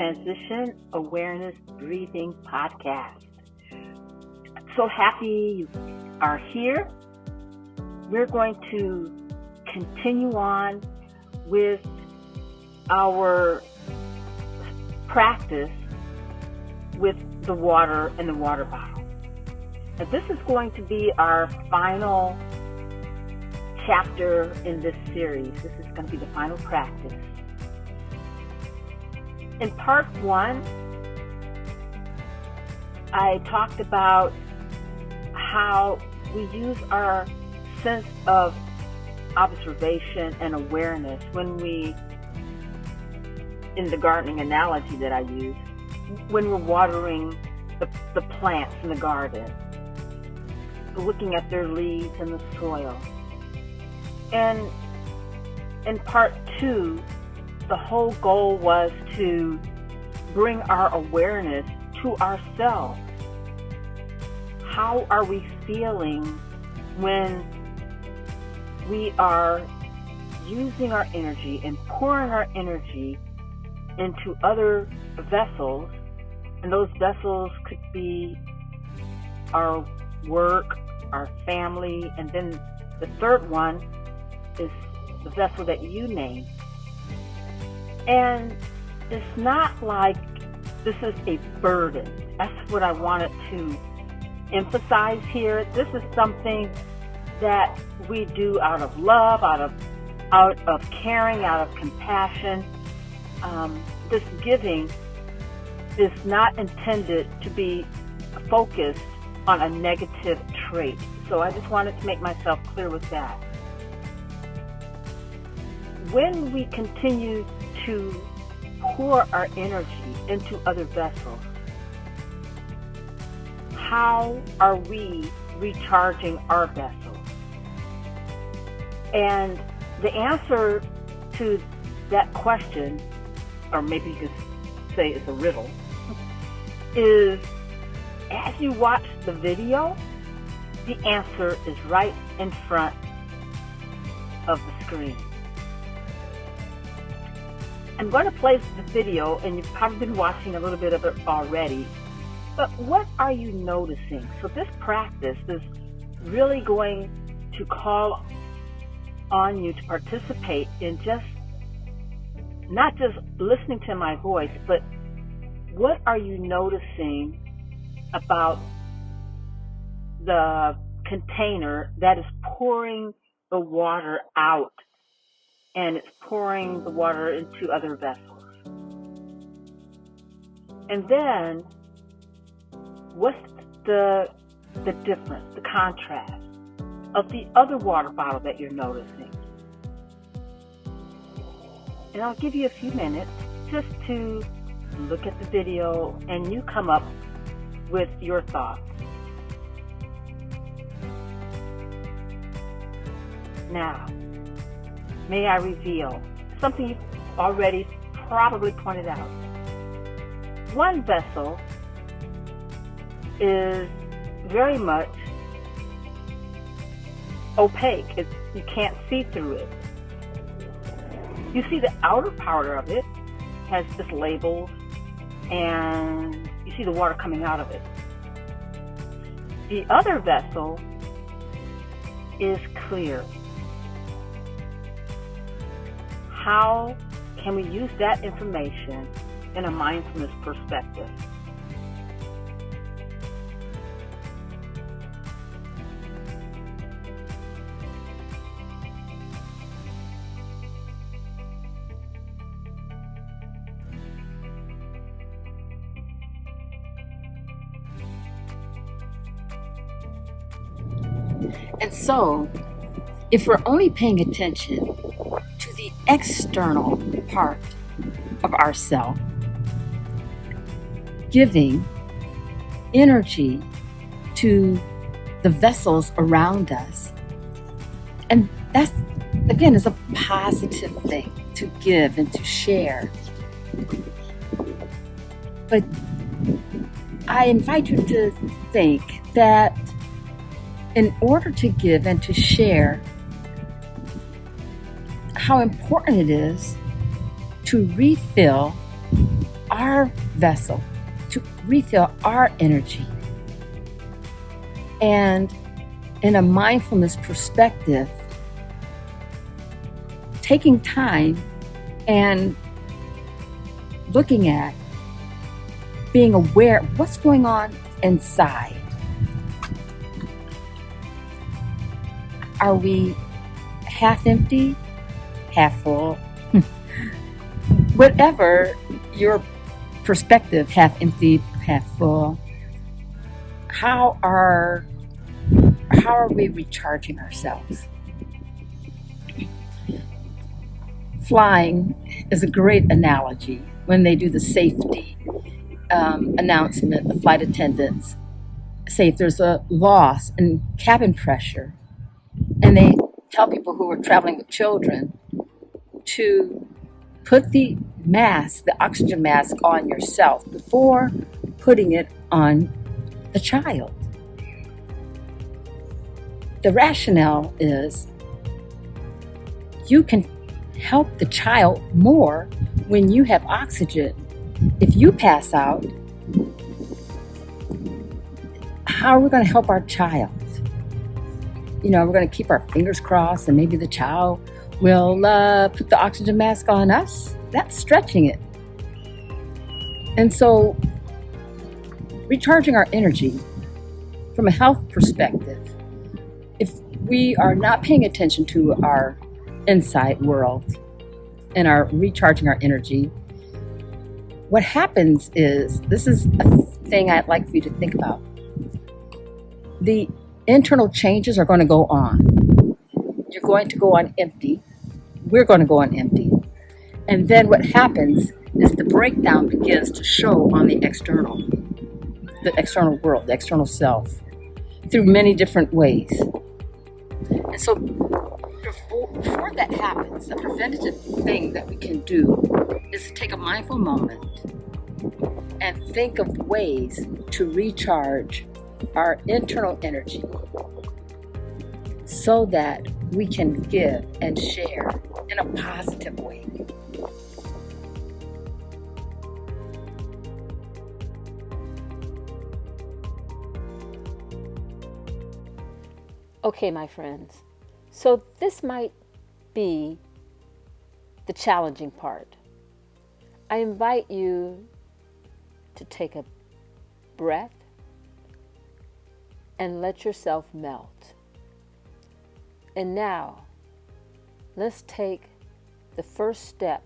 Transition Awareness Breathing Podcast. So happy you are here. We're going to continue on with our practice with the water and the water bottle. Now, this is going to be our final chapter in this series. This is going to be the final practice. In part 1, I talked about how we use our sense of observation and awareness when we, in the gardening analogy that I use, when we're watering the plants in the garden, looking at their leaves and the soil. And in part 2, the whole goal was to bring our awareness to ourselves. How are we feeling when we are using our energy and pouring our energy into other vessels? And those vessels could be our work, our family, and then the third one is the vessel that you name. And it's not like this is a burden. That's what I wanted to emphasize here. This is something that we do out of love, out of caring, out of compassion. This giving is not intended to be focused on a negative trait. So I just wanted to make myself clear with that. When we continue to pour our energy into other vessels, how are we recharging our vessels? And the answer to that question, or maybe you could say it's a riddle, is as you watch the video, the answer is right in front of the screen. I'm going to play the video, and you've probably been watching a little bit of it already, but what are you noticing? So this practice is really going to call on you to participate in not just listening to my voice, but what are you noticing about the container that is pouring the water out, and it's pouring the water into other vessels? And then what's the difference, the contrast of the other water bottle that you're noticing? And I'll give you a few minutes just to look at the video and you come up with your thoughts. Now, may I reveal something you've already probably pointed out. One vessel is very much opaque. You can't see through it. You see the outer part of it has just labels, and you see the water coming out of it. The other vessel is clear. How can we use that information in a mindfulness perspective? And so, if we're only paying attention to the external part of ourself, giving energy to the vessels around us, and that's, again, is a positive thing to give and to share. But I invite you to think that in order to give and to share, how important it is to refill our vessel, to refill our energy. And in a mindfulness perspective, taking time and looking at, being aware of what's going on inside. Are we half empty, half full? Whatever your perspective, half empty, half full, how are we recharging ourselves? Flying is a great analogy. When they do the safety announcement, the flight attendants say if there's a loss in cabin pressure, and they tell people who are traveling with children to put the mask, the oxygen mask, on yourself before putting it on the child. The rationale is you can help the child more when you have oxygen. If you pass out, how are we going to help our child? We're going to keep our fingers crossed and maybe the child will put the oxygen mask on us. That's stretching it. And so recharging our energy from a health perspective, if we are not paying attention to our inside world and are recharging our energy, what happens is, this is a thing I'd like for you to think about. The internal changes are going to go on. You're going to go on empty. We're going to go on empty. And then what happens is the breakdown begins to show on the external world, the external self, through many different ways. And so before that happens, the preventative thing that we can do is to take a mindful moment and think of ways to recharge our internal energy so that we can give and share in a positive way. Okay, my friends, so this might be the challenging part. I invite you to take a breath and let yourself melt. And now, let's take the first step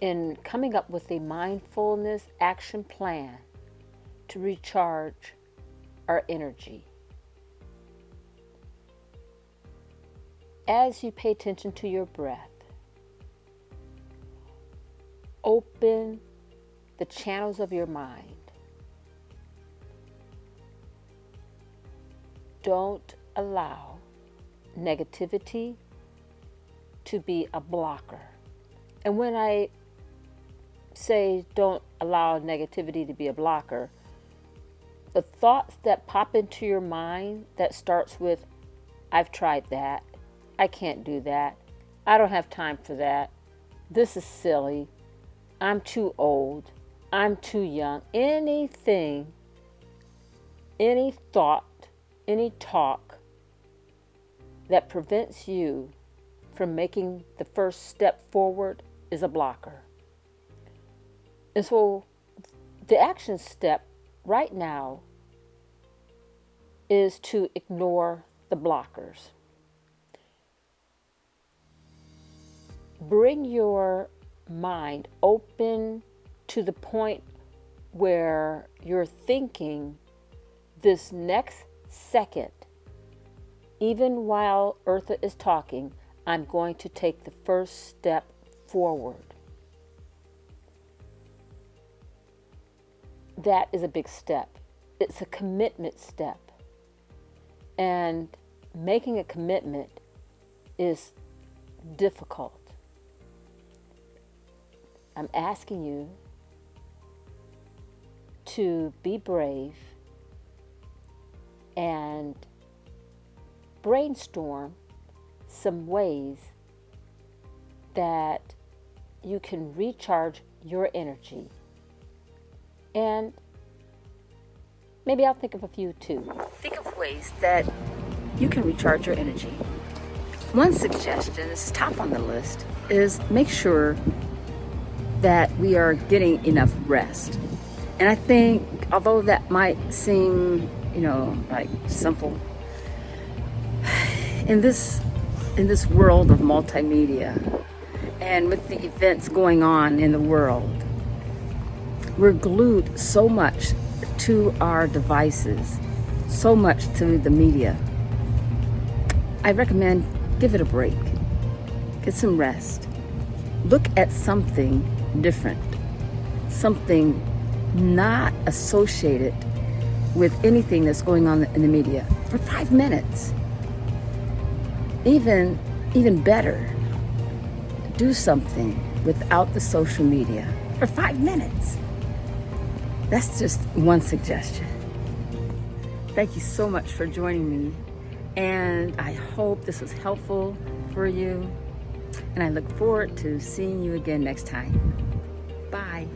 in coming up with a mindfulness action plan to recharge our energy. As you pay attention to your breath, open the channels of your mind. Don't allow negativity to be a blocker. And when I say don't allow negativity to be a blocker, the thoughts that pop into your mind that starts with, I've tried that, I can't do that, I don't have time for that, this is silly, I'm too old, I'm too young, anything, any thought, any talk that prevents you from making the first step forward is a blocker. And so the action step right now is to ignore the blockers. Bring your mind open to the point where you're thinking this next second, even while Eartha is talking, I'm going to take the first step forward. That is a big step. It's a commitment step. And making a commitment is difficult. I'm asking you to be brave and brainstorm some ways that you can recharge your energy. And maybe I'll think of a few too. Think of ways that you can recharge your energy. One suggestion, is top on the list, is make sure that we are getting enough rest. And I think, although that might seem, like simple, in this world of multimedia and with the events going on in the world, we're glued so much to our devices, so much to the media. I recommend give it a break. Get some rest. Look at something different, something not associated with anything that's going on in the media for 5 minutes. Even better, do something without the social media for 5 minutes. That's just one suggestion. Thank you so much for joining me, and I hope this was helpful for you, and I look forward to seeing you again next time. Bye.